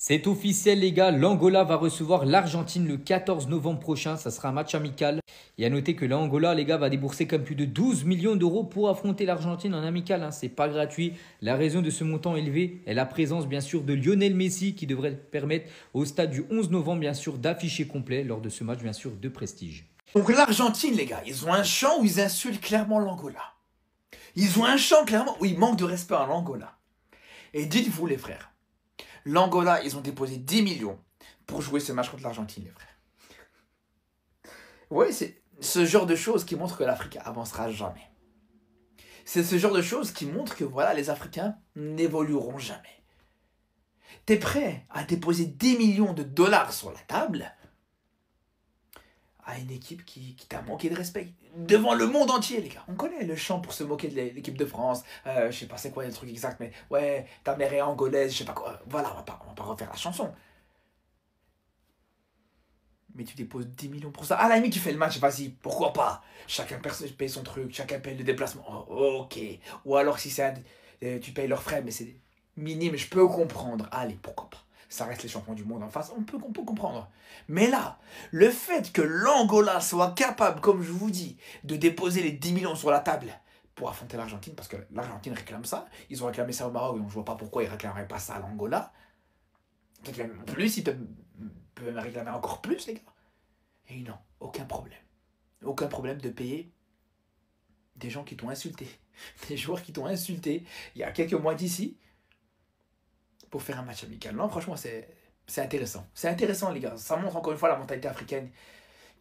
C'est officiel les gars, l'Angola va recevoir l'Argentine le 14 novembre prochain, ça sera un match amical. Et à noter que l'Angola les gars va débourser comme plus de 12 millions d'euros pour affronter l'Argentine en amical, hein. C'est pas gratuit. La raison de ce montant élevé est la présence bien sûr de Lionel Messi qui devrait permettre au stade du 11 novembre bien sûr d'afficher complet lors de ce match bien sûr de prestige. Donc l'Argentine les gars, ils ont un chant où ils insultent clairement l'Angola. Ils ont un chant clairement où ils manquent de respect à l'Angola. Et dites-vous les frères, l'Angola, ils ont déposé 10 millions pour jouer ce match contre l'Argentine, les frères. Oui, c'est ce genre de choses qui montre que l'Afrique avancera jamais. C'est ce genre de choses qui montre que voilà, les Africains n'évolueront jamais. T'es prêt à déposer 10 millions de dollars sur la table à une équipe qui t'a manqué de respect devant le monde entier, les gars. On connaît le chant pour se moquer de l'équipe de France. Je sais pas c'est quoi le truc exact, mais ouais, ta mère est angolaise, je sais pas quoi. Voilà, on va pas refaire la chanson. Mais tu déposes 10 millions pour ça. À la limite, tu fais le match, vas-y, pourquoi pas. Chacun paye son truc, chacun paye le déplacement. Oh, ok. Ou alors si tu payes leurs frais, mais c'est minime, je peux comprendre. Allez, pourquoi pas. Ça reste les champions du monde en face, on peut comprendre. Mais là, le fait que l'Angola soit capable, comme je vous dis, de déposer les 10 millions sur la table pour affronter l'Argentine, parce que l'Argentine réclame ça, ils ont réclamé ça au Maroc, donc je vois pas pourquoi ils réclameraient pas ça à l'Angola. En plus, ils peuvent réclamer encore plus, les gars. Et non, aucun problème. Aucun problème de payer des gens qui t'ont insulté, des joueurs qui t'ont insulté il y a quelques mois d'ici, pour faire un match amical. Non, franchement, c'est intéressant. C'est intéressant, les gars. Ça montre encore une fois la mentalité africaine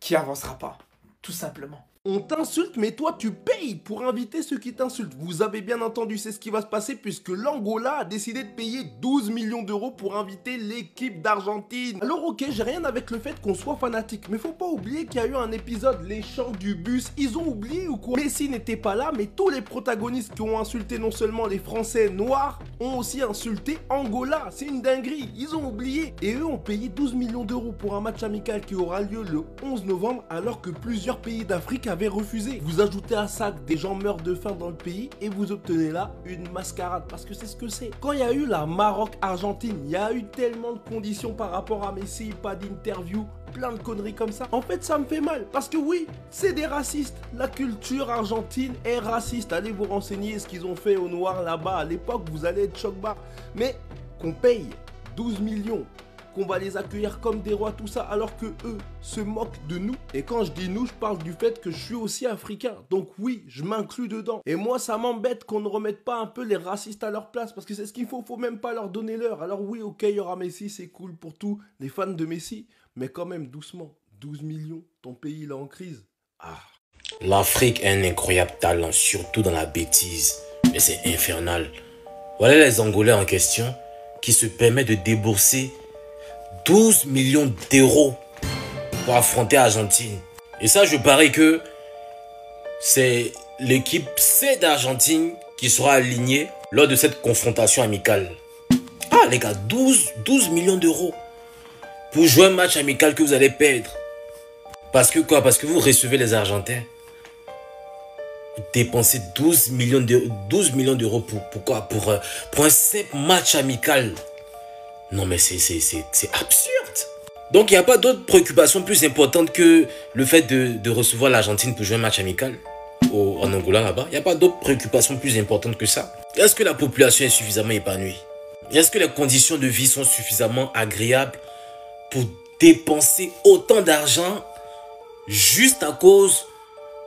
qui avancera pas, tout simplement. On t'insulte, mais toi tu payes pour inviter ceux qui t'insultent. Vous avez bien entendu, c'est ce qui va se passer puisque l'Angola a décidé de payer 12 millions d'euros pour inviter l'équipe d'Argentine. Alors ok, j'ai rien avec le fait qu'on soit fanatique, mais faut pas oublier qu'il y a eu un épisode, les chants du bus, ils ont oublié ou quoi? Messi n'était pas là, mais tous les protagonistes qui ont insulté non seulement les Français noirs, ont aussi insulté Angola. C'est une dinguerie, ils ont oublié. Et eux ont payé 12 millions d'euros pour un match amical qui aura lieu le 11 novembre, alors que plusieurs pays d'Afrique avaient refusé. Vous ajoutez à ça que des gens meurent de faim dans le pays et vous obtenez là une mascarade, parce que c'est ce que c'est. Quand il y a eu la Maroc-Argentine, il y a eu tellement de conditions par rapport à Messi, pas d'interview, plein de conneries comme ça. En fait, ça me fait mal, parce que oui, c'est des racistes. La culture argentine est raciste. Allez vous renseigner ce qu'ils ont fait aux Noirs là-bas à l'époque, vous allez être choc-barre. Mais qu'on paye 12 millions, qu'on va les accueillir comme des rois, tout ça, alors que eux se moquent de nous. Et quand je dis nous, je parle du fait que je suis aussi africain. Donc oui, je m'inclus dedans. Et moi, ça m'embête qu'on ne remette pas un peu les racistes à leur place, parce que c'est ce qu'il faut même pas leur donner l'heure. Alors oui, ok, il y aura Messi, c'est cool pour tous les fans de Messi, mais quand même, doucement, 12 millions, ton pays il est en crise. Ah. L'Afrique a un incroyable talent, surtout dans la bêtise. Mais c'est infernal. Voilà les Angolais en question qui se permettent de débourser 12 millions d'euros pour affronter l'Argentine. Et ça, je parie que c'est l'équipe C d'Argentine qui sera alignée lors de cette confrontation amicale. Ah les gars, 12 millions d'euros pour jouer un match amical que vous allez perdre. Parce que quoi? Parce que vous recevez les Argentins. Vous dépensez 12 millions d'euros pourquoi? Pour un simple match amical. Non mais c'est absurde. Donc il n'y a pas d'autre préoccupation plus importante que le fait de recevoir l'Argentine pour jouer un match amical en Angola là-bas. Il n'y a pas d'autre préoccupation plus importante que ça. Est-ce que la population est suffisamment épanouie? Est-ce que les conditions de vie sont suffisamment agréables pour dépenser autant d'argent juste à cause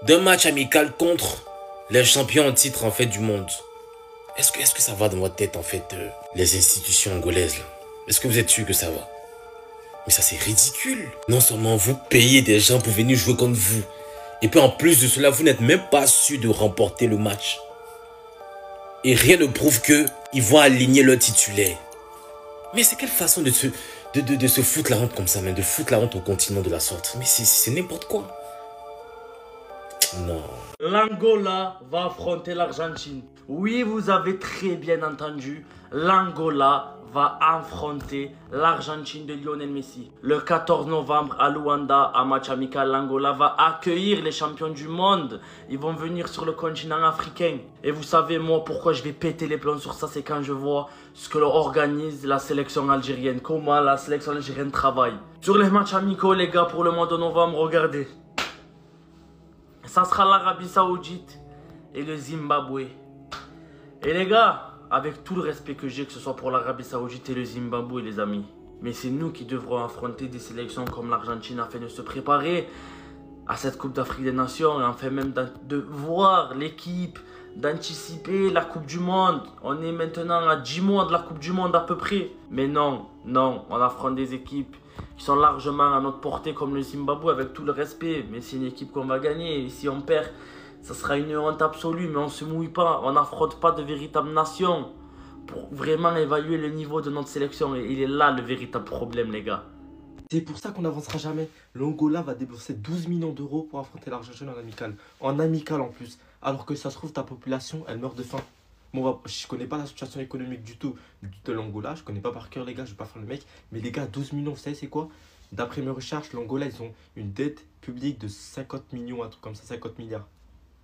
d'un match amical contre les champions en titre en fait du monde? Est-ce que ça va dans votre tête en fait les institutions angolaises là? Est-ce que vous êtes sûr que ça va? Mais ça c'est ridicule. Non seulement vous payez des gens pour venir jouer contre vous, et puis en plus de cela, vous n'êtes même pas sûr de remporter le match. Et rien ne prouve qu'ils vont aligner leur titulaire. Mais c'est quelle façon de se foutre la honte comme ça, même de foutre la honte au continent de la sorte. Mais c'est n'importe quoi. Non. L'Angola va affronter l'Argentine. Oui, vous avez très bien entendu. L'Angola va affronter l'Argentine de Lionel Messi. Le 14 novembre à Luanda, un match amical, l'Angola va accueillir les champions du monde. Ils vont venir sur le continent africain. Et vous savez, moi, pourquoi je vais péter les plombs sur ça, c'est quand je vois ce que organise la sélection algérienne, comment la sélection algérienne travaille. Sur les matchs amicaux, les gars, pour le mois de novembre, regardez. Ça sera l'Arabie Saoudite et le Zimbabwe. Et les gars, avec tout le respect que j'ai, que ce soit pour l'Arabie Saoudite et le Zimbabwe, les amis, mais c'est nous qui devrons affronter des sélections comme l'Argentine afin de se préparer à cette Coupe d'Afrique des Nations et afin même de voir l'équipe, d'anticiper la Coupe du Monde. On est maintenant à 10 mois de la Coupe du Monde à peu près. Mais non, on affronte des équipes qui sont largement à notre portée comme le Zimbabwe avec tout le respect. Mais c'est une équipe qu'on va gagner et si on perd, ça sera une honte absolue, mais on ne se mouille pas, on n'affronte pas de véritable nation pour vraiment évaluer le niveau de notre sélection. Et il est là le véritable problème, les gars. C'est pour ça qu'on n'avancera jamais. L'Angola va débourser 12 millions d'euros pour affronter l'Argentine en amical. En amical en plus. Alors que ça se trouve, ta population, elle meurt de faim. Bon, je connais pas la situation économique du tout de l'Angola. Je connais pas par cœur, les gars, je vais pas faire le mec. Mais les gars, 12 millions, vous savez c'est quoi? D'après mes recherches, l'Angola, ils ont une dette publique de 50 millions, un truc comme ça, 50 milliards.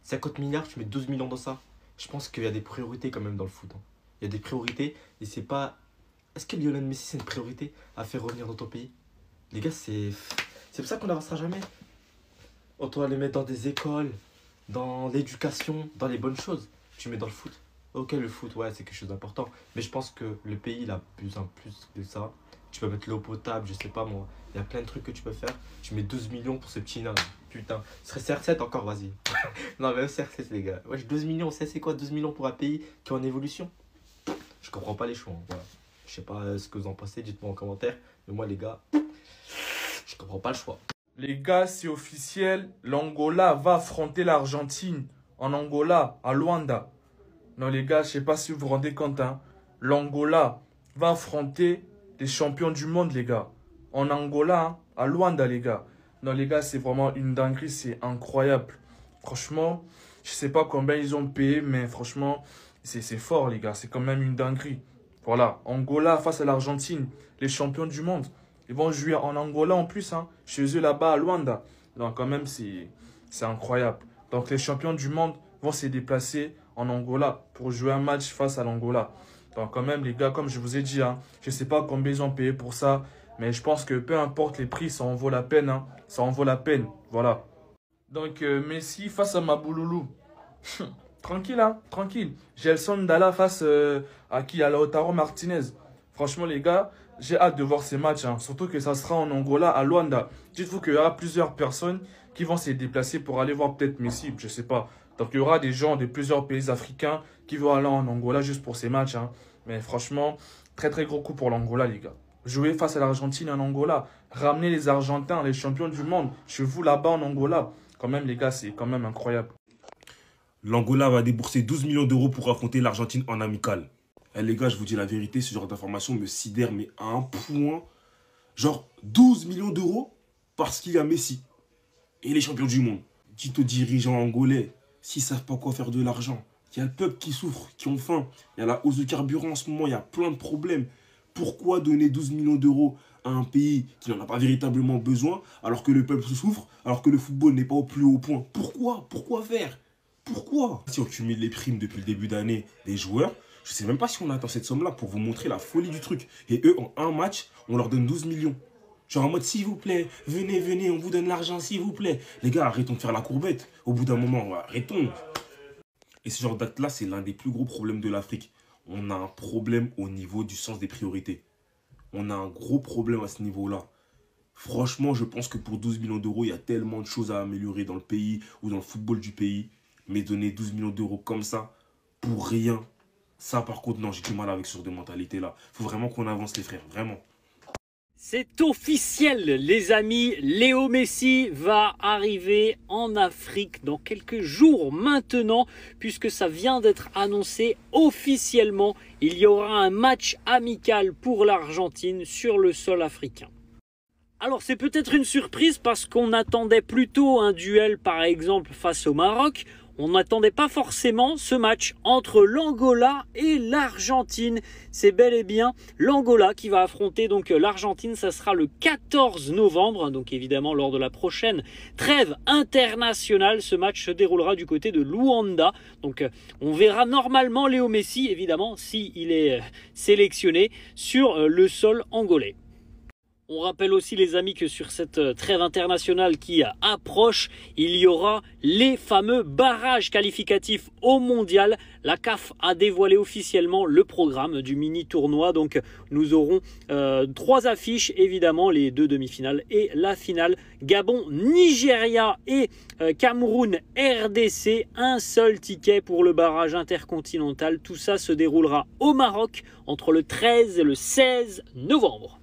50 milliards, tu mets 12 millions dans ça. Je pense qu'il y a des priorités quand même dans le foot. Hein. Il y a des priorités et c'est pas... Est-ce que Lionel Messi, c'est une priorité à faire revenir dans ton pays? Les gars, c'est pour ça qu'on n'avancera jamais. On doit les mettre dans des écoles, dans l'éducation, dans les bonnes choses. Tu mets dans le foot. Ok, le foot, ouais, c'est quelque chose d'important. Mais je pense que le pays, il a besoin plus de ça. Tu peux mettre l'eau potable, je sais pas moi. Il y a plein de trucs que tu peux faire. Tu mets 12 millions pour ce petit nain. Putain, ce serait CR7 encore, vas-y. Non, mais CR7, les gars. Ouais, 12 millions, c'est quoi 12 millions pour un pays qui est en évolution? Je comprends pas les choix. Hein, voilà. Je sais pas ce que vous en pensez, dites-moi en commentaire. Mais moi, les gars, je comprends pas le choix. Les gars, c'est officiel. L'Angola va affronter l'Argentine. En Angola, à Luanda. Non, les gars, je sais pas si vous vous rendez compte. Hein. L'Angola va affronter les champions du monde, les gars. En Angola, hein, à Luanda, les gars. Non, les gars, c'est vraiment une dinguerie. C'est incroyable. Franchement, je sais pas combien ils ont payé, mais franchement, c'est fort, les gars. C'est quand même une dinguerie. Voilà, Angola face à l'Argentine, les champions du monde. Ils vont jouer en Angola en plus, hein, chez eux là-bas à Luanda. Donc quand même, c'est incroyable. Donc les champions du monde vont se déplacer en Angola pour jouer un match face à l'Angola. Donc quand même, les gars, comme je vous ai dit, hein, je ne sais pas combien ils ont payé pour ça. Mais je pense que peu importe les prix, ça en vaut la peine. Hein, ça en vaut la peine, voilà. Donc Messi face à Mabouloulou. Tranquille, hein, tranquille. Gelson Dalla face à qui? À Lautaro Martinez. Franchement, les gars, j'ai hâte de voir ces matchs. Hein. Surtout que ça sera en Angola, à Luanda. Dites-vous qu'il y aura plusieurs personnes qui vont se déplacer pour aller voir peut-être Messi, je sais pas. Donc il y aura des gens de plusieurs pays africains qui vont aller en Angola juste pour ces matchs. Hein. Mais franchement, très très gros coup pour l'Angola, les gars. Jouer face à l'Argentine en Angola. Ramener les Argentins, les champions du monde, chez vous là-bas en Angola. Quand même, les gars, c'est quand même incroyable. L'Angola va débourser 12 millions d'euros pour affronter l'Argentine en amical. Eh les gars, je vous dis la vérité, ce genre d'information me sidère, mais à un point. Genre 12 millions d'euros parce qu'il y a Messi et les champions du monde. Dites aux dirigeants angolais, s'ils ne savent pas quoi faire de l'argent. Il y a le peuple qui souffre, qui ont faim. Il y a la hausse de carburant en ce moment, il y a plein de problèmes. Pourquoi donner 12 millions d'euros à un pays qui n'en a pas véritablement besoin, alors que le peuple souffre, alors que le football n'est pas au plus haut point? Pourquoi? Pourquoi faire? Pourquoi? Si on cumule les primes depuis le début d'année des joueurs, je ne sais même pas si on atteint cette somme-là pour vous montrer la folie du truc. Et eux, en un match, on leur donne 12 millions. Genre en mode, s'il vous plaît, venez, venez, on vous donne l'argent, s'il vous plaît. Les gars, arrêtons de faire la courbette. Au bout d'un moment, arrêtons. Et ce genre d'acte-là, c'est l'un des plus gros problèmes de l'Afrique. On a un problème au niveau du sens des priorités. On a un gros problème à ce niveau-là. Franchement, je pense que pour 12 millions d'euros, il y a tellement de choses à améliorer dans le pays ou dans le football du pays. Mais donner 12 millions d'euros comme ça, pour rien, ça par contre, non, j'ai du mal avec ce genre de mentalité-là. Il faut vraiment qu'on avance les frères, vraiment. C'est officiel, les amis, Léo Messi va arriver en Afrique dans quelques jours maintenant, puisque ça vient d'être annoncé officiellement. Il y aura un match amical pour l'Argentine sur le sol africain. Alors c'est peut-être une surprise parce qu'on attendait plutôt un duel par exemple face au Maroc. on n'attendait pas forcément ce match entre l'Angola et l'Argentine. C'est bel et bien l'Angola qui va affronter donc l'Argentine. Ça sera le 14 novembre, donc évidemment lors de la prochaine trêve internationale. Ce match se déroulera du côté de Luanda. Donc on verra normalement Léo Messi, évidemment, s'il est sélectionné sur le sol angolais. On rappelle aussi les amis que sur cette trêve internationale qui approche, il y aura les fameux barrages qualificatifs au mondial. La CAF a dévoilé officiellement le programme du mini tournoi. Donc nous aurons 3 affiches, évidemment les 2 demi-finales et la finale. Gabon, Nigeria et Cameroun, RDC. Un seul ticket pour le barrage intercontinental. Tout ça se déroulera au Maroc entre le 13 et le 16 novembre.